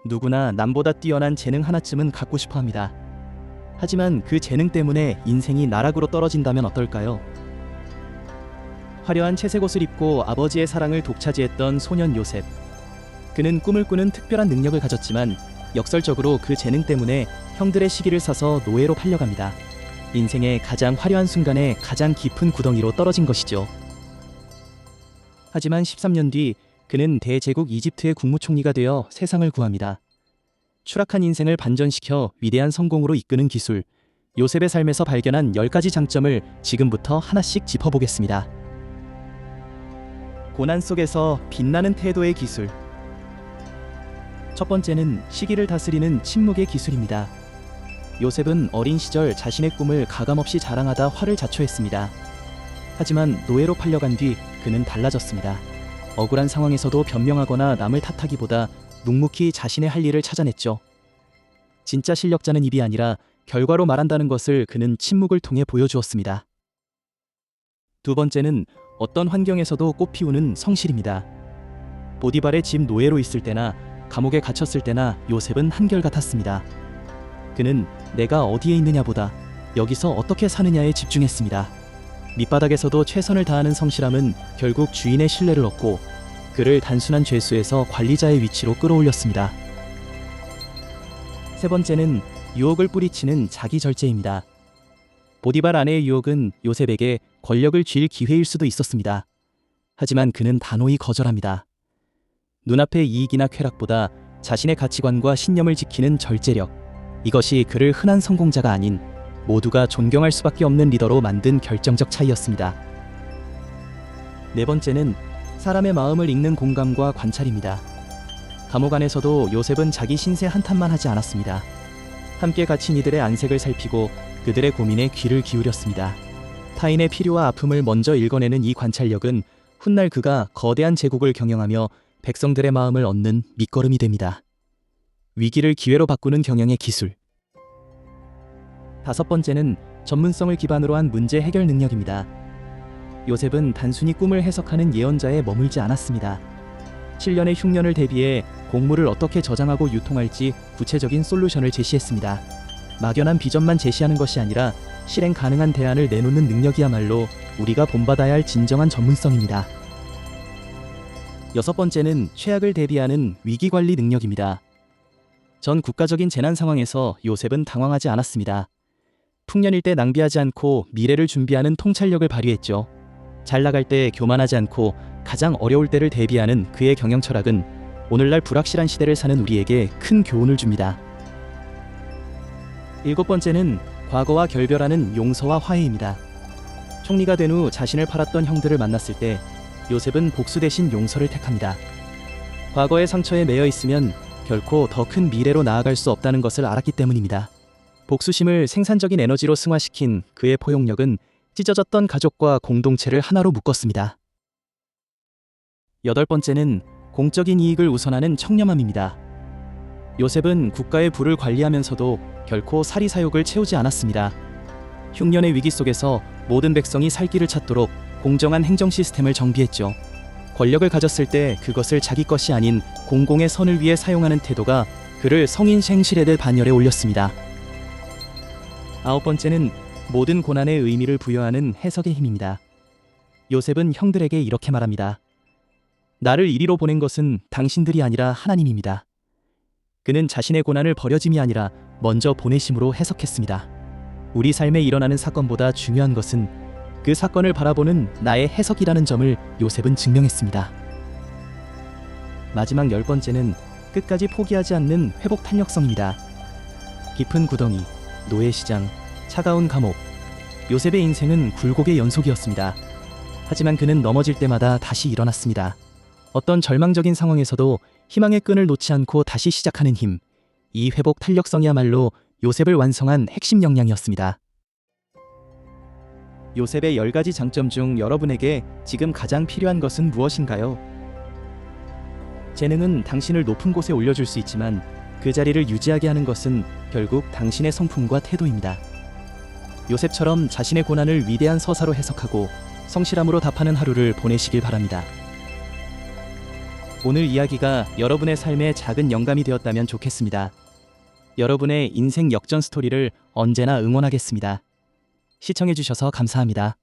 누구나 남보다 뛰어난 재능 하나쯤은 갖고 싶어 합니다. 하지만 그 재능 때문에 인생이 나락으로 떨어진다면 어떨까요? 화려한 채색 옷을 입고 아버지의 사랑을 독차지했던 소년 요셉. 그는 꿈을 꾸는 특별한 능력을 가졌지만 역설적으로 그 재능 때문에 형들의 시기를 사서 노예로 팔려갑니다. 인생의 가장 화려한 순간에 가장 깊은 구덩이로 떨어진 것이죠. 하지만 13년 뒤 그는 대제국 이집트의 국무총리가 되어 세상을 구합니다. 추락한 인생을 반전시켜 위대한 성공으로 이끄는 기술, 요셉의 삶에서 발견한 10가지 장점을 지금부터 하나씩 짚어보겠습니다. 고난 속에서 빛나는 태도의 기술. 첫 번째는 시기를 다스리는 침묵의 기술입니다. 요셉은 어린 시절 자신의 꿈을 가감없이 자랑하다 화를 자초했습니다. 하지만 노예로 팔려간 뒤 그는 달라졌습니다. 억울한 상황에서도 변명하거나 남을 탓하기보다 묵묵히 자신의 할 일을 찾아냈죠. 진짜 실력자는 입이 아니라 결과로 말한다는 것을 그는 침묵을 통해 보여주었습니다. 두 번째는 어떤 환경에서도 꽃피우는 성실입니다. 보디발의 집 노예로 있을 때나 감옥에 갇혔을 때나 요셉은 한결같았습니다. 그는 내가 어디에 있느냐보다 여기서 어떻게 사느냐에 집중했습니다. 밑바닥에서도 최선을 다하는 성실함은 결국 주인의 신뢰를 얻고 그를 단순한 죄수에서 관리자의 위치로 끌어올렸습니다. 세 번째는 유혹을 뿌리치는 자기 절제입니다. 보디발 아내의 유혹은 요셉에게 권력을 쥘 기회일 수도 있었습니다. 하지만 그는 단호히 거절합니다. 눈앞의 이익이나 쾌락보다 자신의 가치관과 신념을 지키는 절제력, 이것이 그를 흔한 성공자가 아닌 모두가 존경할 수밖에 없는 리더로 만든 결정적 차이였습니다. 네 번째는 사람의 마음을 읽는 공감과 관찰입니다. 감옥 안에서도 요셉은 자기 신세 한탄만 하지 않았습니다. 함께 갇힌 이들의 안색을 살피고 그들의 고민에 귀를 기울였습니다. 타인의 필요와 아픔을 먼저 읽어내는 이 관찰력은 훗날 그가 거대한 제국을 경영하며 백성들의 마음을 얻는 밑거름이 됩니다. 위기를 기회로 바꾸는 경영의 기술. 다섯 번째는 전문성을 기반으로 한 문제 해결 능력입니다. 요셉은 단순히 꿈을 해석하는 예언자에 머물지 않았습니다. 7년의 흉년을 대비해 곡물을 어떻게 저장하고 유통할지 구체적인 솔루션을 제시했습니다. 막연한 비전만 제시하는 것이 아니라 실행 가능한 대안을 내놓는 능력이야말로 우리가 본받아야 할 진정한 전문성입니다. 여섯 번째는 최악을 대비하는 위기관리 능력입니다. 전 국가적인 재난 상황에서 요셉은 당황하지 않았습니다. 풍년일 때 낭비하지 않고 미래를 준비하는 통찰력을 발휘했죠. 잘 나갈 때 교만하지 않고 가장 어려울 때를 대비하는 그의 경영 철학은 오늘날 불확실한 시대를 사는 우리에게 큰 교훈을 줍니다. 일곱 번째는 과거와 결별하는 용서와 화해입니다. 총리가 된 후 자신을 팔았던 형들을 만났을 때 요셉은 복수 대신 용서를 택합니다. 과거의 상처에 매여 있으면 결코 더 큰 미래로 나아갈 수 없다는 것을 알았기 때문입니다. 복수심을 생산적인 에너지로 승화시킨 그의 포용력은 찢어졌던 가족과 공동체를 하나로 묶었습니다. 여덟 번째는 공적인 이익을 우선하는 청렴함입니다. 요셉은 국가의 부를 관리하면서도 결코 사리사욕을 채우지 않았습니다. 흉년의 위기 속에서 모든 백성이 살 길을 찾도록 공정한 행정 시스템을 정비했죠. 권력을 가졌을 때 그것을 자기 것이 아닌 공공의 선을 위해 사용하는 태도가 그를 성인 생실에드 반열에 올렸습니다. 아홉 번째는 모든 고난에 의미를 부여하는 해석의 힘입니다. 요셉은 형들에게 이렇게 말합니다. 나를 이리로 보낸 것은 당신들이 아니라 하나님입니다. 그는 자신의 고난을 버려짐이 아니라 먼저 보내심으로 해석했습니다. 우리 삶에 일어나는 사건보다 중요한 것은 그 사건을 바라보는 나의 해석이라는 점을 요셉은 증명했습니다. 마지막 열 번째는 끝까지 포기하지 않는 회복 탄력성입니다. 깊은 구덩이, 노예 시장, 차가운 감옥, 요셉의 인생은 굴곡의 연속이었습니다. 하지만 그는 넘어질 때마다 다시 일어났습니다. 어떤 절망적인 상황에서도 희망의 끈을 놓지 않고 다시 시작하는 힘, 이 회복 탄력성이야말로 요셉을 완성한 핵심 역량이었습니다. 요셉의 10가지 장점 중 여러분에게 지금 가장 필요한 것은 무엇인가요? 재능은 당신을 높은 곳에 올려줄 수 있지만 그 자리를 유지하게 하는 것은 결국 당신의 성품과 태도입니다. 요셉처럼 자신의 고난을 위대한 서사로 해석하고 성실함으로 답하는 하루를 보내시길 바랍니다. 오늘 이야기가 여러분의 삶에 작은 영감이 되었다면 좋겠습니다. 여러분의 인생 역전 스토리를 언제나 응원하겠습니다. 시청해주셔서 감사합니다.